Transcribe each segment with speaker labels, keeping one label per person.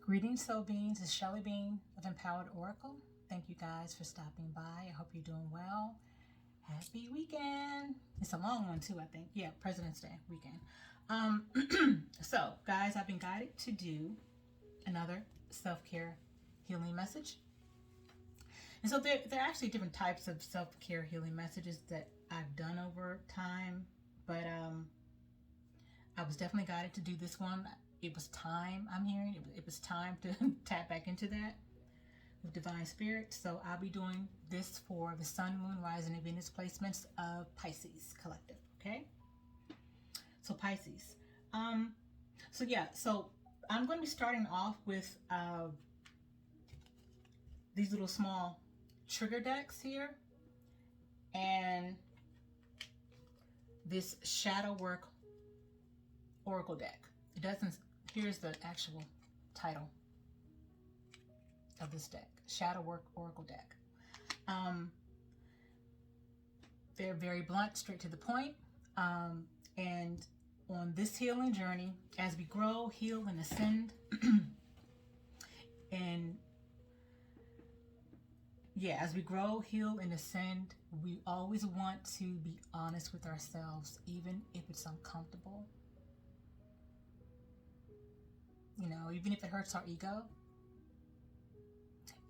Speaker 1: Greetings, Soul Beings. It's Shelly Bean of Empowered Oracle. Thank you guys for stopping by. I hope you're doing well. Happy weekend. It's a long one too, I think. Yeah, President's Day weekend. So, guys, I've been guided to do another self-care healing message. And so there are actually different types of self-care healing messages that I've done over time. But I was definitely guided to do this one. It was time, I'm hearing. It was time to tap back into that with Divine Spirit. So I'll be doing this for the Sun, Moon, Rising, and Venus placements of Pisces Collective, okay? So Pisces. So I'm going to be starting off with these little small trigger decks here. And this Shadow Work Oracle deck. It doesn't... Here's the actual title of this deck, Shadow Work Oracle deck. They're very blunt, straight to the point. And on this healing journey, as we grow, heal, and ascend, as we grow, heal, and ascend, we always want to be honest with ourselves, even if it's uncomfortable. You know, even if it hurts our ego,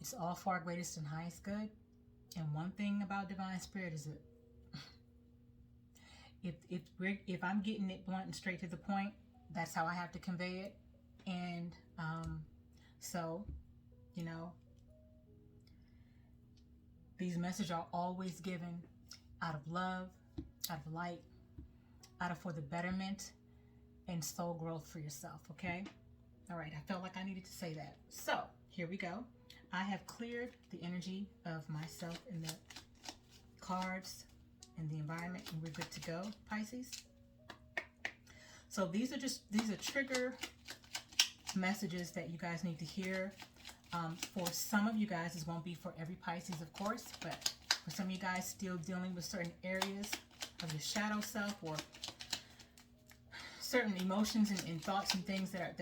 Speaker 1: it's all for our greatest and highest good. And one thing about Divine Spirit is that if I'm getting it blunt and straight to the point, that's how I have to convey it. And so, you know, these messages are always given out of love, out of light, out of for the betterment and soul growth for yourself, okay? All right, I felt like I needed to say that. So, here we go. I have cleared the energy of myself and the cards and the environment, and we're good to go, Pisces. So these are trigger messages that you guys need to hear. For some of you guys, this won't be for every Pisces, of course, but for some of you guys still dealing with certain areas of your shadow self or certain emotions and thoughts and things that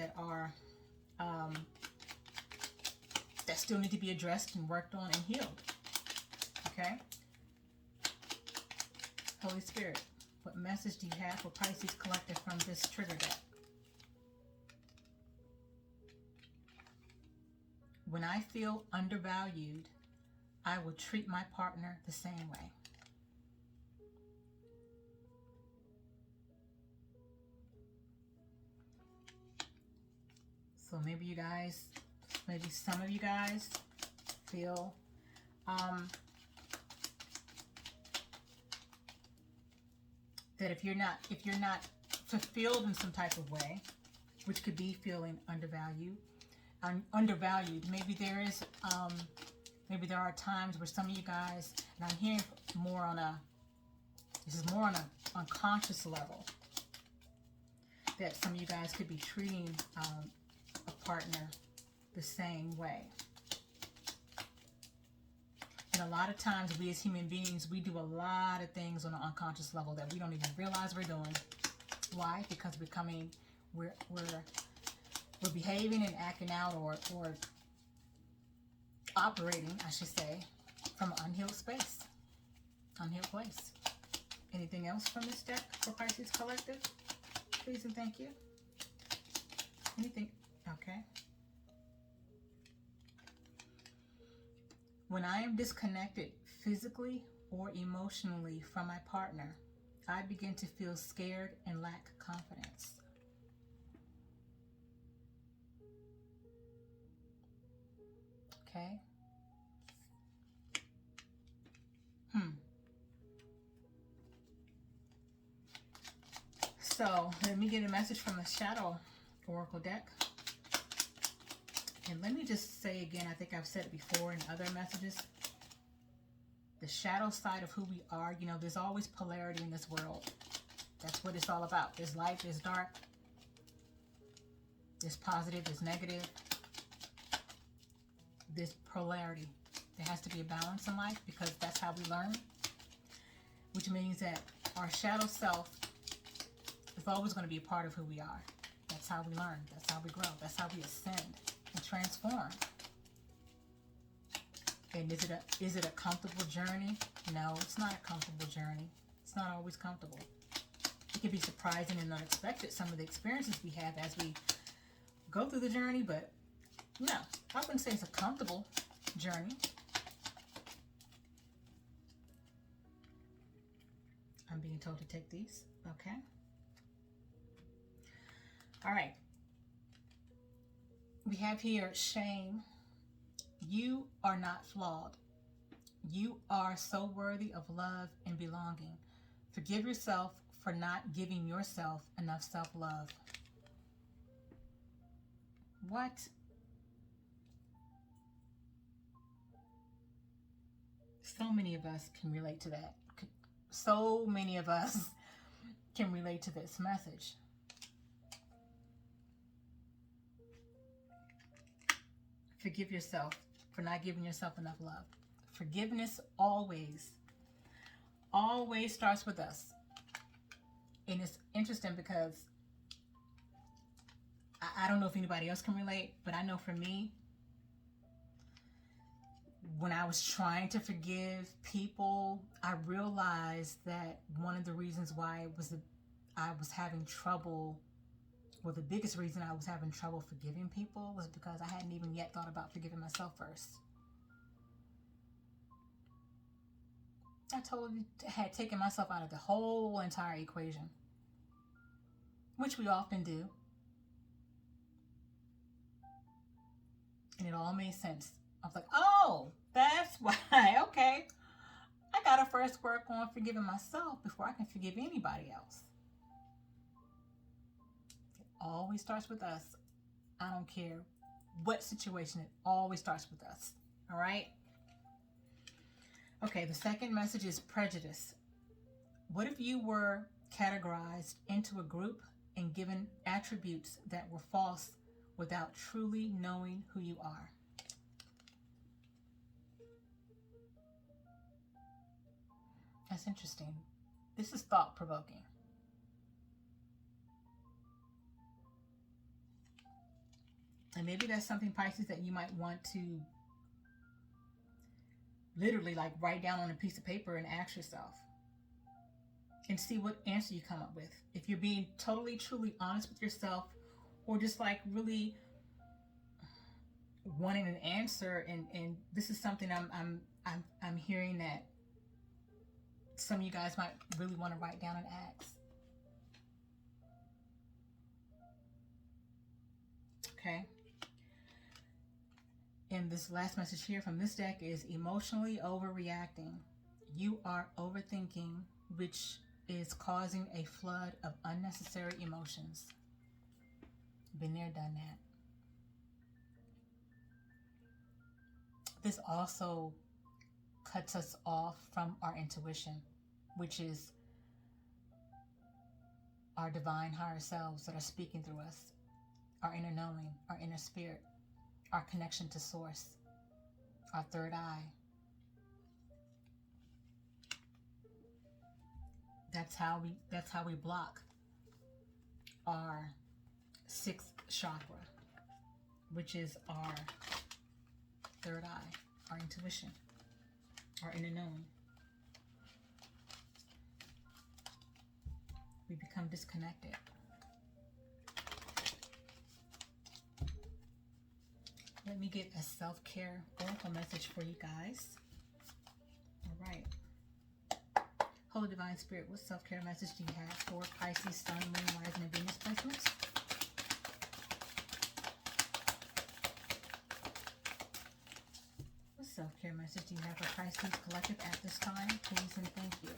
Speaker 1: still need to be addressed and worked on and healed. Okay? Holy Spirit, what message do you have for Pisces Collective from this trigger deck? When I feel undervalued, I will treat my partner the same way. So maybe some of you guys feel that if you're not fulfilled in some type of way, which could be feeling undervalued, maybe there are times where some of you guys, and I'm hearing more on a unconscious level, that some of you guys could be treating a partner the same way. And a lot of times we as human beings, we do a lot of things on an unconscious level that we don't even realize we're doing. Why? Because we're behaving and acting out or operating, I should say, from an unhealed space, unhealed place. Anything else from this deck for Pisces Collective? Please and thank you. Anything? Okay. When I am disconnected physically or emotionally from my partner, I begin to feel scared and lack confidence. Okay. So let me get a message from the Shadow Oracle deck. And let me just say again, I think I've said it before in other messages, the shadow side of who we are, you know, there's always polarity in this world. That's what it's all about. There's light, there's dark, there's positive, there's negative, there's polarity. There has to be a balance in life because that's how we learn, which means that our shadow self is always going to be a part of who we are. That's how we learn. That's how we grow. That's how we ascend and transform. And is it a comfortable journey? No, it's not a comfortable journey. It's not always comfortable. It can be surprising and unexpected, some of the experiences we have as we go through the journey, but no, I wouldn't say it's a comfortable journey. I'm being told to take these. Okay. All right. We have here shame. You are not flawed. You are so worthy of love and belonging. Forgive yourself for not giving yourself enough self-love. What? So many of us can relate to that. So many of us can relate to this message. Forgive yourself for not giving yourself enough love. Forgiveness always starts with us. And it's interesting because I don't know if anybody else can relate, but I know for me, when I was trying to forgive people, I realized that one of the reasons why I was having trouble, well, the biggest reason I was having trouble forgiving people was because I hadn't even yet thought about forgiving myself first. I totally had taken myself out of the whole entire equation, which we often do. And it all made sense. I was like, oh, that's why. Okay. I got to first work on forgiving myself before I can forgive anybody else. It always starts with us. I don't care what situation, it always starts with us. All right? Okay, the second message is prejudice. What if you were categorized into a group and given attributes that were false without truly knowing who you are? That's interesting. This is thought-provoking. And maybe that's something, Pisces, that you might want to literally like write down on a piece of paper and ask yourself and see what answer you come up with. If you're being totally, truly honest with yourself, or just like really wanting an answer, and this is something I'm hearing that some of you guys might really want to write down and ask. Okay. And this last message here from this deck is emotionally overreacting. You are overthinking, which is causing a flood of unnecessary emotions. Been there, done that. This also cuts us off from our intuition, which is our divine higher selves that are speaking through us, our inner knowing, our inner spirit, our connection to source, our third eye. That's how we block our sixth chakra, which is our third eye, our intuition, our inner knowing. We become disconnected. Let me get a self-care oracle message for you guys. All right. Holy Divine Spirit, what self-care message do you have for Pisces, Sun, Moon, Rising, and Venus placements? What self-care message do you have for Pisces Collective at this time? Please and thank you.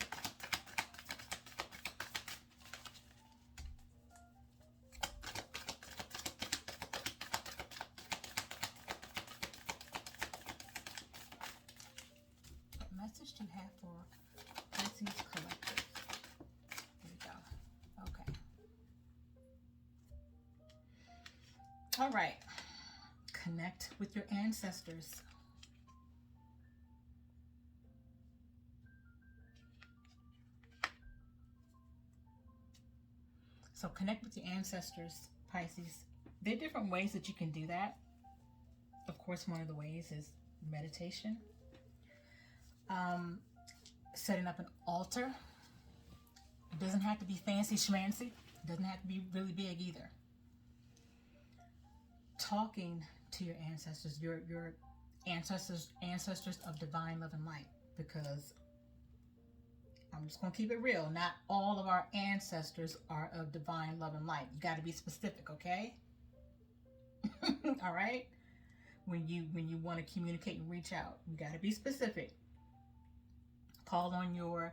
Speaker 1: Message do you have for Pisces Collective? There we go. Okay. All right. Connect with your ancestors. So connect with your ancestors, Pisces. There are different ways that you can do that. of course, one of the ways is meditation. Setting up an altar. It doesn't have to be fancy schmancy. It doesn't have to be really big either. Talking to your ancestors, your ancestors of divine love and light, because I'm just going to keep it real. Not all of our ancestors are of divine love and light. You got to be specific, okay? All right? When you want to communicate and reach out, you got to be specific. Call on your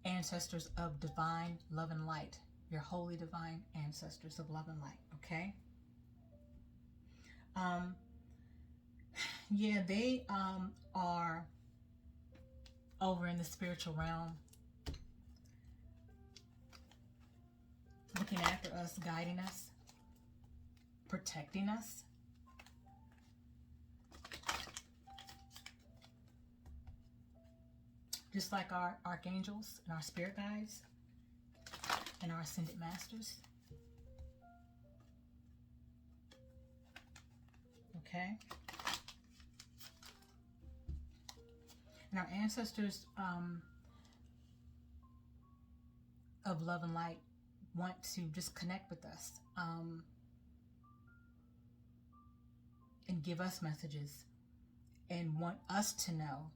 Speaker 1: ancestors of divine love and light, your holy divine ancestors of love and light, okay? Yeah, they are over in the spiritual realm, looking after us, guiding us, protecting us. Just like our archangels and our spirit guides and our ascended masters. Okay? And our ancestors of love and light want to just connect with us and give us messages and want us to know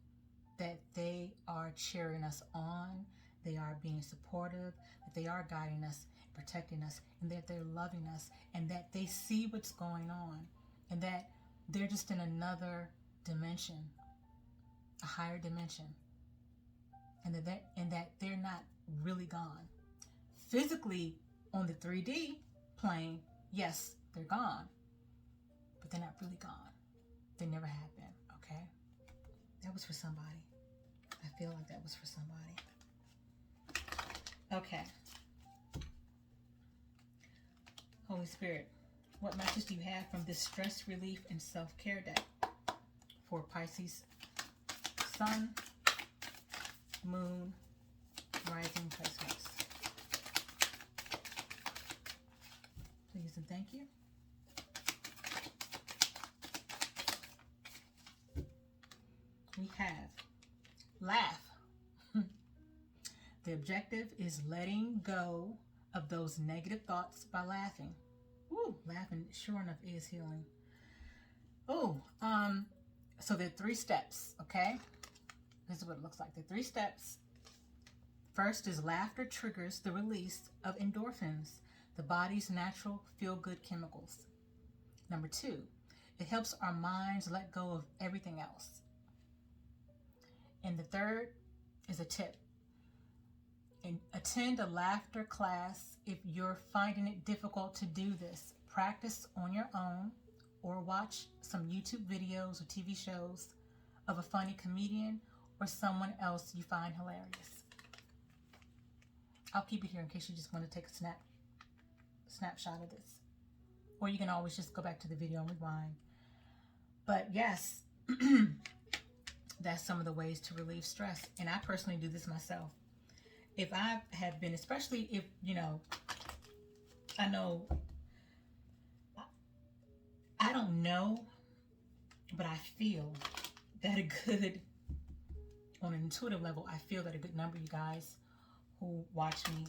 Speaker 1: that they are cheering us on, they are being supportive, that they are guiding us, protecting us, and that they're loving us, and that they see what's going on, and that they're just in another dimension, a higher dimension, and that they're not really gone. Physically, on the 3D plane, yes, they're gone, but they're not really gone. They never have been, okay? That was for somebody. I feel like that was for somebody. Okay. Holy Spirit, what message do you have from this stress relief and self-care deck for Pisces Sun, Moon, Rising placements? Please and thank you. We have laugh. The objective is letting go of those negative thoughts by laughing. Ooh, laughing sure enough is healing. Oh, so there are 3 steps, okay? This is what it looks like. The 3 steps. First is laughter triggers the release of endorphins, the body's natural feel-good chemicals. Number 2, it helps our minds let go of everything else. And the 3rd is a tip. And attend a laughter class if you're finding it difficult to do this. Practice on your own or watch some YouTube videos or TV shows of a funny comedian or someone else you find hilarious. I'll keep it here in case you just want to take a snapshot of this. Or you can always just go back to the video and rewind. But yes, that's some of the ways to relieve stress. And I personally do this myself. If I have been, especially if, you know, I know, I don't know, but I feel that a good, on an intuitive level, I feel that a good number of you guys who watch me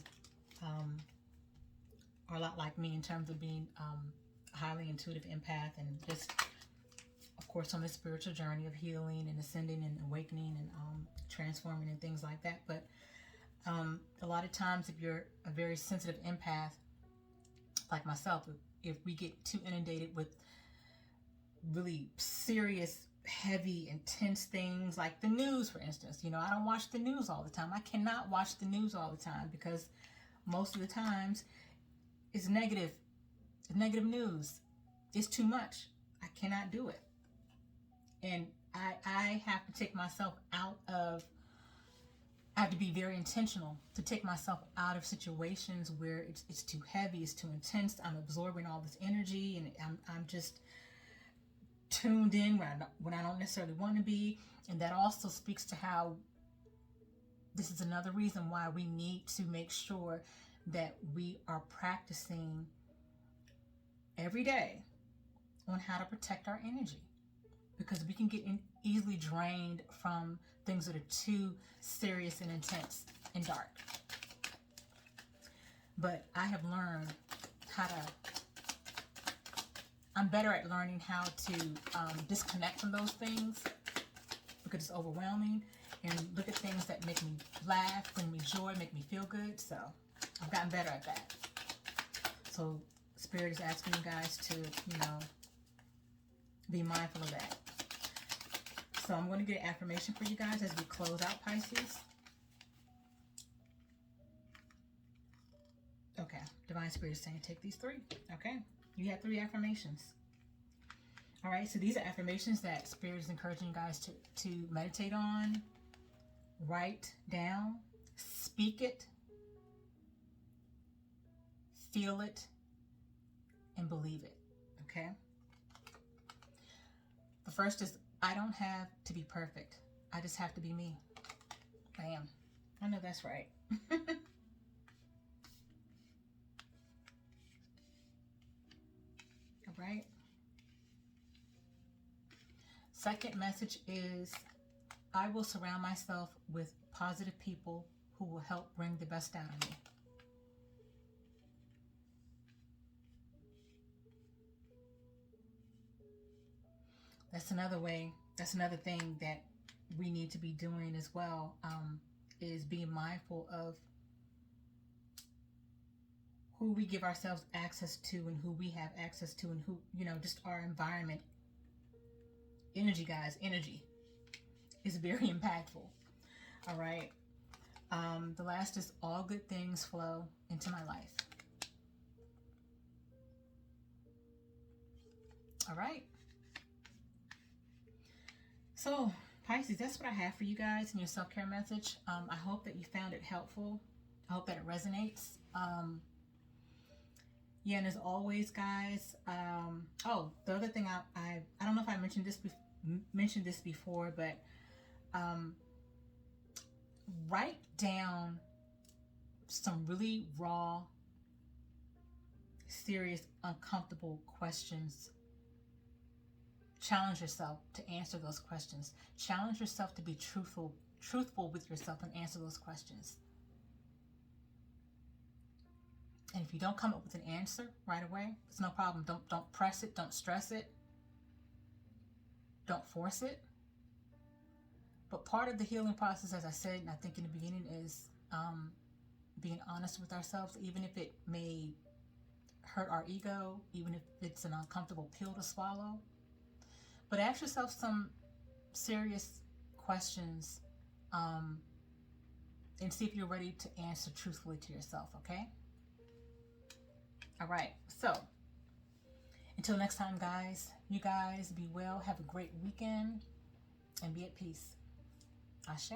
Speaker 1: are a lot like me in terms of being a highly intuitive empath and just, of course, on this spiritual journey of healing and ascending and awakening and transforming and things like that. But a lot of times, if you're a very sensitive empath, like myself, if we get too inundated with really serious, heavy, intense things like the news, for instance, you know, I don't watch the news all the time. I cannot watch the news all the time because most of the times it's negative. It's negative news. It's too much. I cannot do it. And I have to take myself out of, I have to be very intentional to take myself out of situations where it's too heavy, it's too intense. I'm absorbing all this energy and I'm just tuned in when I don't necessarily want to be. And that also speaks to how this is another reason why we need to make sure that we are practicing every day on how to protect our energy. because we can get easily drained from things that are too serious and intense and dark. But I have learned I'm better at learning how to disconnect from those things because it's overwhelming, and look at things that make me laugh, bring me joy, make me feel good. So I've gotten better at that. So Spirit is asking you guys to, be mindful of that. So I'm going to get an affirmation for you guys as we close out Pisces. Okay, Divine Spirit is saying take these 3. Okay, you have 3 affirmations. All right, so these are affirmations that Spirit is encouraging you guys to meditate on, write down, speak it, feel it, and believe it. Okay? The first is, I don't have to be perfect. I just have to be me. Bam. I know that's right. All right. Second message is, I will surround myself with positive people who will help bring the best out of me. That's another way, that's another thing that we need to be doing as well, is being mindful of who we give ourselves access to and who we have access to, and who, just our environment. Energy, guys, energy is very impactful. All right. The last is, all good things flow into my life. All right. So, Pisces, that's what I have for you guys in your self-care message. I hope that you found it helpful. I hope that it resonates. Yeah, and as always, guys, the other thing I don't know if I mentioned this before, but write down some really raw, serious, uncomfortable questions. Challenge yourself to answer those questions. Challenge yourself to be truthful with yourself and answer those questions. And if you don't come up with an answer right away, it's no problem. Don't press it. Don't stress it. Don't force it. But part of the healing process, as I said, and I think in the beginning, is being honest with ourselves, even if it may hurt our ego, even if it's an uncomfortable pill to swallow. But ask yourself some serious questions and see if you're ready to answer truthfully to yourself, okay? All right, so until next time, guys, you guys be well, have a great weekend, and be at peace. Ashe.